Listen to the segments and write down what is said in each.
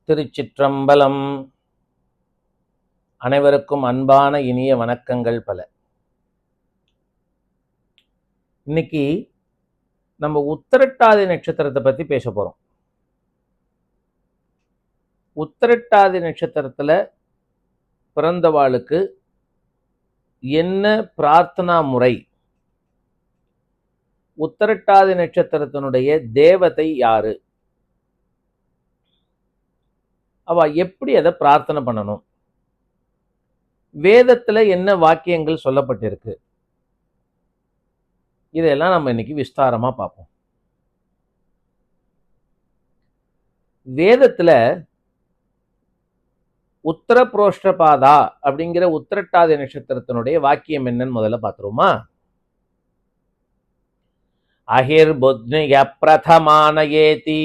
திருச்சிற்றம்பலம். அனைவருக்கும் அன்பான இனிய வணக்கங்கள் பல. இன்னைக்கு நம்ம உத்திரட்டாதி நட்சத்திரத்தை பத்தி பேச போறோம். உத்திரட்டாதி நட்சத்திரத்துல பிறந்தவாளுக்கு என்ன பிரார்த்தனா முறை, உத்திரட்டாதி நட்சத்திரத்தினுடைய தேவதை யாரு, அவ எப்படி அதை பிரார்த்தனை பண்ணணும், வேதத்துல என்ன வாக்கியங்கள் சொல்லப்பட்டிருக்கு, இதெல்லாம் நம்ம இன்னைக்கு விஸ்தாரமா பார்ப்போம். வேதத்துல உத்தர புரோஷ்டபாதா அப்படிங்கிற உத்திரட்டாதி நட்சத்திரத்தினுடைய வாக்கியம் என்னன்னு முதல்ல பார்த்துருவோமா? அஹிர் புத்னிய பிரதமானயேதி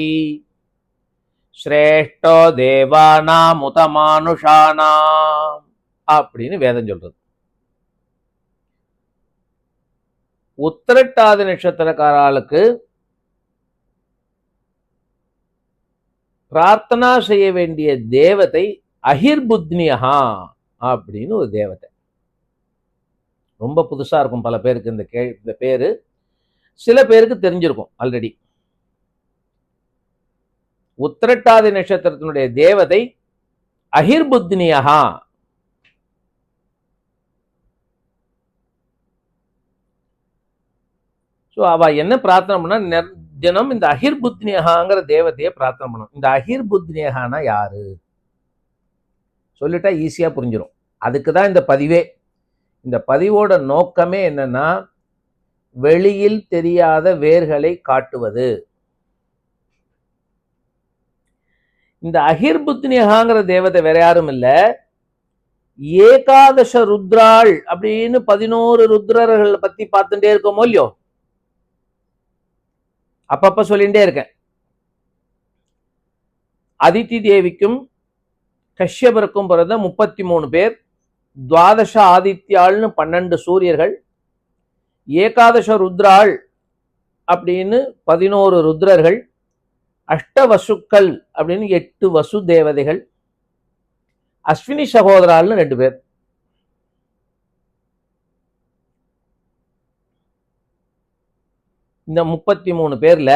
ஸ்ரேஷ்டோ தேவானாம் உதமானுஷானாம் அப்படின்னு வேதம் சொல்றது. உத்திரட்டாதி நட்சத்திரக்காரர்களுக்கு பிரார்த்தனா செய்ய வேண்டிய தேவதை அஹிர்புத்னியா அப்படின்னு ஒரு தேவதை. ரொம்ப புதுசா இருக்கும் பல பேருக்கு இந்த பேரு. சில பேருக்கு தெரிஞ்சிருக்கும் ஆல்ரெடி. உத்திரட்டாதி நட்சத்திரத்தினுடைய தேவதை அஹிர்புத்னியா. ஸோ அவ என்ன பிரார்த்தனை பண்ணா, தினம் இந்த அஹிர்புத்னியகாங்கிற தேவதையை பிரார்த்தனை பண்ணணும். இந்த அஹிர்புத்னியகானா யாரு சொல்லிட்டா ஈஸியா புரிஞ்சிடும். அதுக்குதான் இந்த பதிவே. இந்த பதிவோட நோக்கமே என்னன்னா, வெளியில் தெரியாத வேர்களை காட்டுவது. இந்த அஹிர்புத்னியகாங்கிற தேவதை வேற யாரும் இல்ல, ஏகாதச ருத்ராள் அப்படின்னு 11 ருத்ரர்கள் பத்தி பார்த்துட்டே இருக்கோமோ இல்லையோ, அப்பப்ப சொல்லிட்டே இருக்கேன். அதித்தி தேவிக்கும் கஷ்யபருக்கும் பிறந்த 33 பேர், துவாதச ஆதித்யாள்னு 12 சூரியர்கள், ஏகாதச ருத்ராள் அப்படின்னு 11 ருத்ரர்கள், அஷ்டவசுக்கள் அப்படின்னு 8 வசு தேவதைகள், அஸ்வினி சகோதராள்னு 2 பேர். இந்த 33 பேர்ல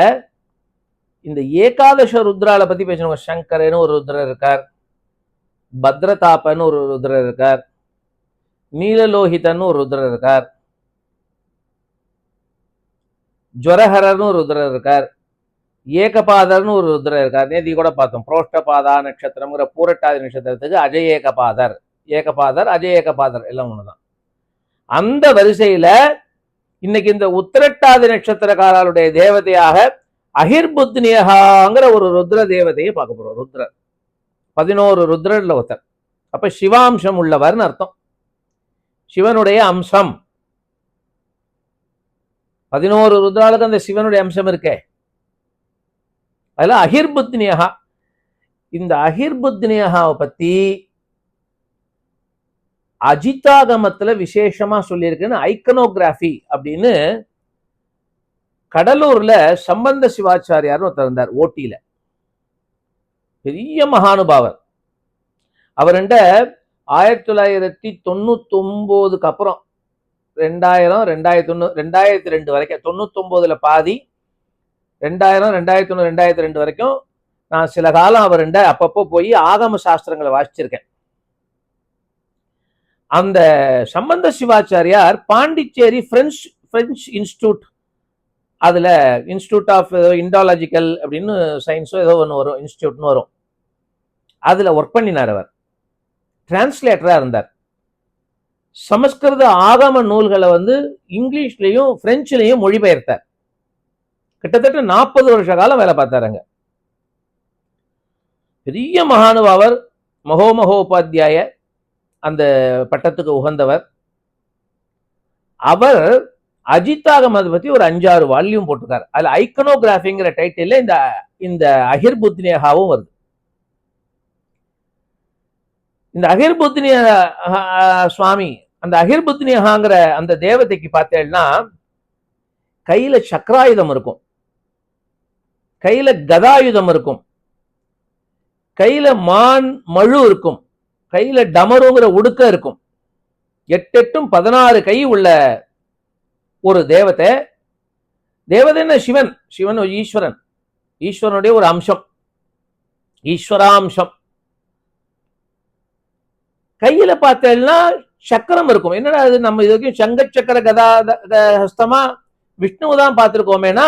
இந்த ஏகாதச ருத்ரால பத்தி பேசணும். சங்கரன்னு ஒரு ருத்ரர் இருக்கார், பத்ரதாபன்னு ஒரு ருத்ரர் இருக்கார், நீலலோகிதன்னு ஒரு ருத்ரர் இருக்கார், ஜுவரஹரன்னு ஒரு ருத்ரர் இருக்கார், ஏகபாதர்னு ஒரு ருத்ரர் இருக்கார். நேதி கூட பார்த்தோம். புரோஷ்டபாதா நட்சத்திரம்ங்கிற பூரட்டாதி நட்சத்திரத்துக்கு அஜய் ஏகபாதர், ஏகபாதர் அஜய் ஏகபாதர் எல்லாம் ஒண்ணுதான். அந்த வரிசையில இன்னைக்கு இந்த உத்திரட்டாதி நட்சத்திரக்காரருடைய தேவதையாக அஹிர்புத்னியகாங்கிற ஒரு ருத்ர தேவதையை பார்க்க போறோம். ருத்ரர் 11 ருத்ரர்ல ஒருத்தர். அப்ப சிவாம்சம் உள்ளவர்னு அர்த்தம். சிவனுடைய அம்சம். 11 ருத்ராளுக்கு அந்த சிவனுடைய அம்சம் இருக்கே. அதுல அஹிர்புத்னியகா. இந்த அஹிர்புத்னியகாவை பத்தி அஜிதாகமத்துல விசேஷமா சொல்லியிருக்குன்னு ஐக்கனோகிராஃபி அப்படின்னு கடலூர்ல சம்பந்த சிவாச்சாரியார் ஒருத்தர் இருந்தார். ஓட்டியில பெரிய மகானுபாவர். அவர் 1999க்கு அப்புறம் 2002 வரைக்கும், 99ல பாதி, 2000, 2001, 2002 வரைக்கும் நான் சில காலம் அவர் அப்பப்போ போய் ஆகம சாஸ்திரங்களை வாசிச்சிருக்கேன். அந்த சம்பந்த சிவாச்சாரியார் பாண்டிச்சேரி பிரெஞ்சு இன்ஸ்டிடியூட், அதுல இன்ஸ்டிடியூட் ஆஃப் இண்டாலஜிக்கல் அப்படின்னு சயின்ஸோ ஏதோ ஒன்று வரும், இன்ஸ்டிடியூட்னு வரும். அதுல ஒர்க் பண்ணினார். அவர் டிரான்ஸ்லேட்டரா இருந்தார். சமஸ்கிருத ஆகம நூல்களை இங்கிலீஷ்லயும் பிரெஞ்சுலையும் மொழிபெயர்த்தார். கிட்டத்தட்ட 40 வருஷ காலம் வேலை பார்த்தாருங்க. பெரிய மகானுபாவர், மகோமகோபாத்தியாய அந்த பட்டத்துக்கு உகந்தவர். அவர் அஜிதாகமத்தை பத்தி ஒரு 5-6 வால்யூம் போட்டிருக்காரு. அதுல ஐக்கனோகிராஃபிங்கிற டைட்டில் இந்த அஹிர்புத்னியகாவும் வருது. இந்த அஹிர்புத்னிய சுவாமி, அந்த அஹிர்புத்னியகாங்கிற அந்த தேவதைக்கு பார்த்தேன்னா கையில சக்கராயுதம் இருக்கும், கையில கதாயுதம் இருக்கும், கையில மான் மழு இருக்கும், கையில டமருங்கிற உடுக்க இருக்கும். 8 8 16 கை உள்ள ஒரு தேவதை. தேவதைன்னா சிவன், சிவன் ஈஸ்வரன், ஈஸ்வரனுடைய ஒரு அம்சம், ஈஸ்வராம்சம். கையில பார்த்தேன்னா சக்கரம் இருக்கும். என்னடா அது, நம்ம இது வரைக்கும் சங்க சக்கர கதா ஹஸ்தமா விஷ்ணுவை தான் பார்த்திருக்கோமேனா,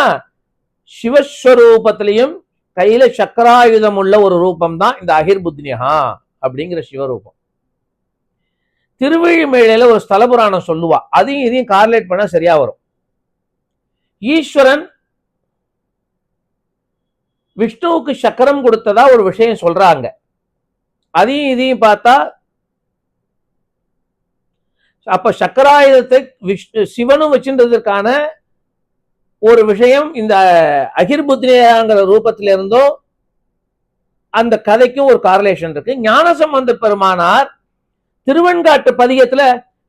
சிவஸ்வரூபத்திலையும் கையில சக்கராயுதம் உள்ள ஒரு ரூபம் தான் இந்த அகிர்புத்னியா அப்படிங்கிற சிவரூபம். திருவிழிமேளையில ஒரு ஸ்தல புராணம் சொல்லுவா, அதையும் இதையும் கார்லேட் பண்ண சரியா வரும். ஈஸ்வரன் விஷ்ணுவுக்கு சக்கரம் கொடுத்ததா ஒரு விஷயம் சொல்றாங்க. அதையும் இதையும் பார்த்தா அப்ப சக்கராயுதத்தை சிவனும் வச்சிருந்ததற்கான ஒரு விஷயம் இந்த அகிர்புத்னியாங்கிற ரூபத்தில இருந்தோ அந்த கதைக்கும் ஒரு காரலேஷன் இருக்கு. ஞானசம்பந்த பெருமானார் திருவெண்காட்டு பதிகத்துல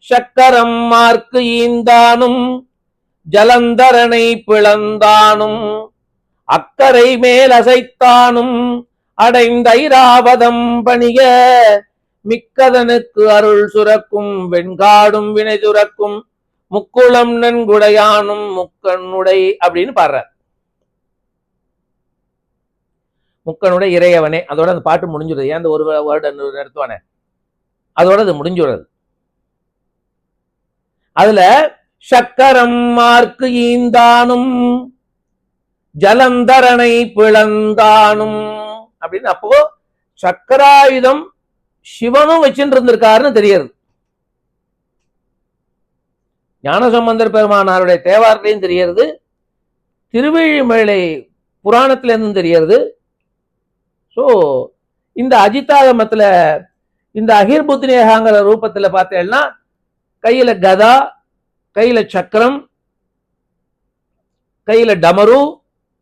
சக்கரம் மார்க்கு ஈந்தானும் ஜலந்தரனை பிளந்தானும் அக்கரை மேல் அசைத்தானும் அடைந்த ஐராவதம் பணிக மிக்கதனுக்கு அருள் சுரக்கும் வெண்காடும் வினை துறக்கும் முக்குளம் நன்குடையானும் முக்கனுடை அப்படின்னு பாடுறார். முக்கனுடைய இறையவனே, அதோட அந்த பாட்டு முடிஞ்சுடுது. ஏன் அந்த ஒரு வேர்டு நிறுத்துவானே, அதோட அது முடிஞ்சுடுறது. அதுல சக்கரம் மார்க்கு ஈந்தானும் ஜலந்தரனை பிளந்தானும் அப்படின்னு, அப்போ சக்கராயுதம் சிவனும் வச்சுட்டு இருந்திருக்காருன்னு தெரியுது. ஞானசம்பந்தர் பெருமானாருடைய தேவாரத்திலையும் தெரிகிறது, திருவிழிமேளை புராணத்திலிருந்தும் தெரிகிறது. ஸோ இந்த அஜிதாகமத்துல இந்த அகிர்புத்னியாங்கிற ரூபத்துல பார்த்தேன்னா கையில கதா, கையில சக்கரம், கையில டமரு,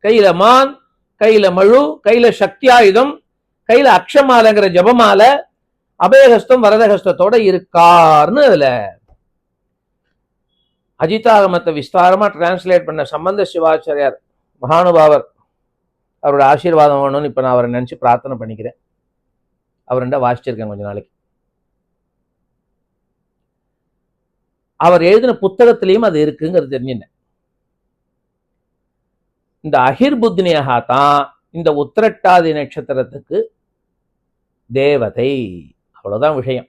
கையில மான், கையில மழு, கையில சக்தியாயுதம், கையில அக்ஷமாலைங்கிற ஜபமாலை, அபயஹஸ்தம் வரதஹஸ்தத்தோட இருக்கார்னு அதுல அஜிதாகமத்தை விஸ்தாரமா டிரான்ஸ்லேட் பண்ண சம்பந்த சிவாச்சாரியார் மகானுபாவர், அவரோட ஆசீர்வாதம் வேணும்னு இப்ப நான் அவரை நினைச்சு பிரார்த்தனை பண்ணிக்கிறேன். அவர்கிட்ட வாசிச்சிருக்கேன் கொஞ்ச நாளைக்கு. அவர் எழுதின புத்தகத்திலையும் அது இருக்குங்கிறது தெரிஞ்சுனேன். இந்த அகிர்புத்னியா தான் இந்த உத்திரட்டாதி நட்சத்திரத்துக்கு தேவதை, அவ்வளவுதான் விஷயம்.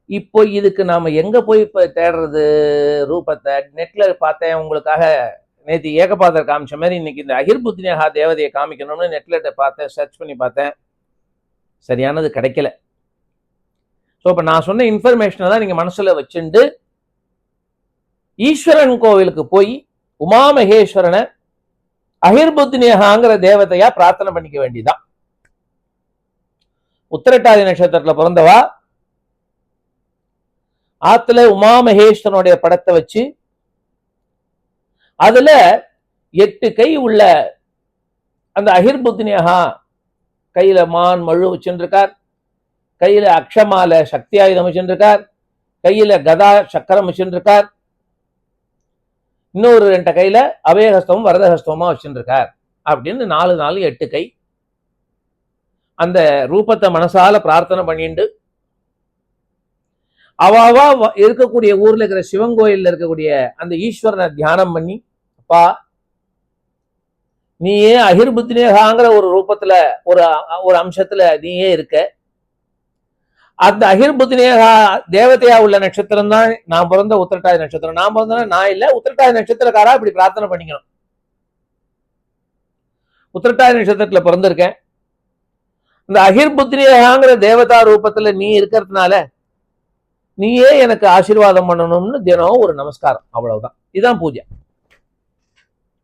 இப்போ இதுக்கு நாம எங்க போய் இப்ப தேடுறது ரூபத்தை? நெட்ல பார்த்தேன் உங்களுக்காக, நேற்று ஏகபாதர் காமிச்ச மாதிரி இன்னைக்கு இந்த அகிர்புத்னியா தேவதையை காமிக்கணும்னு நெட்ல பார்த்தேன், சர்ச் பண்ணி பார்த்தேன், சரியானது கிடைக்கல. ஸோ இப்போ நான் சொன்ன இன்ஃபர்மேஷனை தான் நீங்க மனசுல வச்சுண்டு ஈஸ்வரன் கோவிலுக்கு போய் உமா மகேஸ்வரனை அகிர்புத்னியாங்கிற தேவதையா பிரார்த்தனை பண்ணிக்க வேண்டியதான். உத்திரட்டாதி நட்சத்திரத்துல பிறந்தவா ஆத்துல உமா மகேஸ்வரனுடைய படத்தை வச்சு அதுல 8 கை உள்ள அந்த அகிர்புத்னியா, கையில மான் மழு வச்சுருக்கார், கையில அக்ஷமால சக்தியாயுதம் வச்சுருக்கார், கையில கதா சக்கரம் வச்சுருக்கார், இன்னொரு 2 கையில அபயஹஸ்தமும் வரதஹஸ்தமா வச்சுருக்கார். அப்படின்னு 4 4 8 கை. அந்த ரூபத்தை மனசால பிரார்த்தனை பண்ணிட்டு அவாவா இருக்கக்கூடிய ஊர்ல இருக்கிற சிவன் கோயில்ல இருக்கக்கூடிய அந்த ஈஸ்வரனை தியானம் பண்ணி, அப்பா நீயே அகிர்புத்னியாங்கிற ஒரு ரூபத்துல ஒரு அம்சத்துல நீயே இருக்க, அந்த அகிர்புத்னியா தேவதையா உள்ள நட்சத்திரம் தான் நான் பிறந்த உத்திரட்டாதி நட்சத்திரம். நான் பிறந்தேன்னா நான் இல்ல, உத்திரட்டாதி நட்சத்திரக்காரா இப்படி பிரார்த்தனை பண்ணிக்கணும். உத்திரட்டாதி நட்சத்திரத்துல பிறந்திருக்கேன், இந்த அகிர்புத்னியாங்கிற தேவதா ரூபத்துல நீ இருக்கிறதுனால நீயே எனக்கு ஆசீர்வாதம் பண்ணணும்னு தினம் ஒரு நமஸ்காரம், அவ்வளவுதான். இதுதான் பூஜை.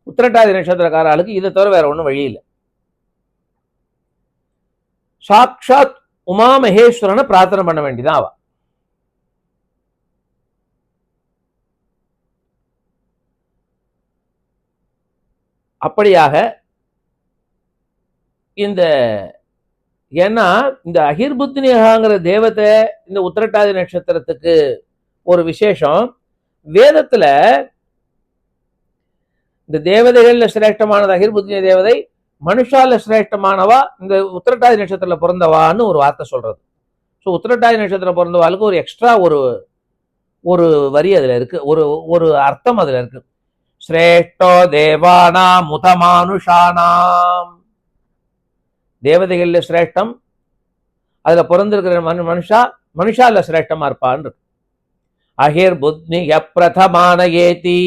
உத்திரட்டாதி நட்சத்திரக்காரர்களுக்கு இதை தவிர வேற ஒண்ணும் வழி இல்லை. சாக்ஷாத் உமா மகேஸ்வரனை பிரார்த்தனை பண்ண வேண்டியதான் அவ. அப்படியாக இந்த ஏன்னா இந்த அகிர்புத்னியாங்கிற தேவதை இந்த உத்திரட்டாதி நட்சத்திரத்துக்கு ஒரு விசேஷம். வேதத்துல இந்த தேவதைகள்ல சிரேஷ்டமானது அகிர்புத்தினி தேவதை, மனுஷால சிரேஷ்டமானவா இந்த உத்திரட்டாதி நட்சத்திரத்துல பிறந்தவான்னு ஒரு வார்த்தை சொல்றது. ஸோ உத்திரட்டாதி நட்சத்திரம் பிறந்தவாளுக்கு ஒரு எக்ஸ்ட்ரா ஒரு வரி அதுல இருக்கு, ஒரு அர்த்தம் அதுல இருக்கு. ஸ்ரேஷ்டோ தேவானாம் முதமானுஷானாம், தேவதைகள்ல சிரேஷ்டம், அதுல பிறந்திருக்கிற மனுஷால சிரேஷ்டமா இருப்பான்னு இருக்கு. அஹிர்புத்னிய பிரதமான ஏதி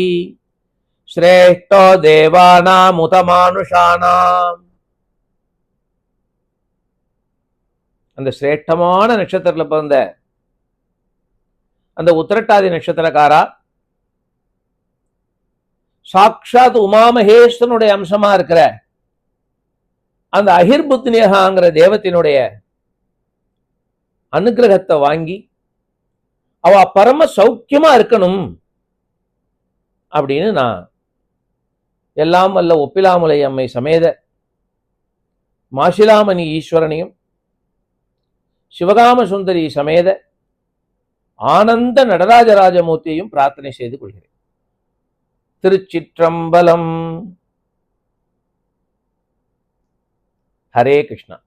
ஸ்ரேஷ்டோ தேவானாம் முதமானுஷானாம். அந்த சிரேஷ்டமான நட்சத்திரத்துல பிறந்த அந்த உத்திரட்டாதி நட்சத்திரக்காரா சாட்சாத் உமாமகேஸ்வரனுடைய அம்சமா இருக்கிற அந்த அஹிர்புத்னியகாங்கிற தேவத்தினுடைய அனுகிரகத்தை வாங்கி அவ பரம சௌக்கியமா இருக்கணும் அப்படின்னு நான் எல்லாம் வல்ல ஒப்பிலாமுலை அம்மை சமேத மாசிலாமணி ஈஸ்வரனையும் சிவகாம சுந்தரி சமேத ஆனந்த நடராஜராஜமூர்த்தியையும் பிரார்த்தனை செய்து கொள்கிறேன். திருச்சிற்றம்பலம். ஹரே கிருஷ்ணா.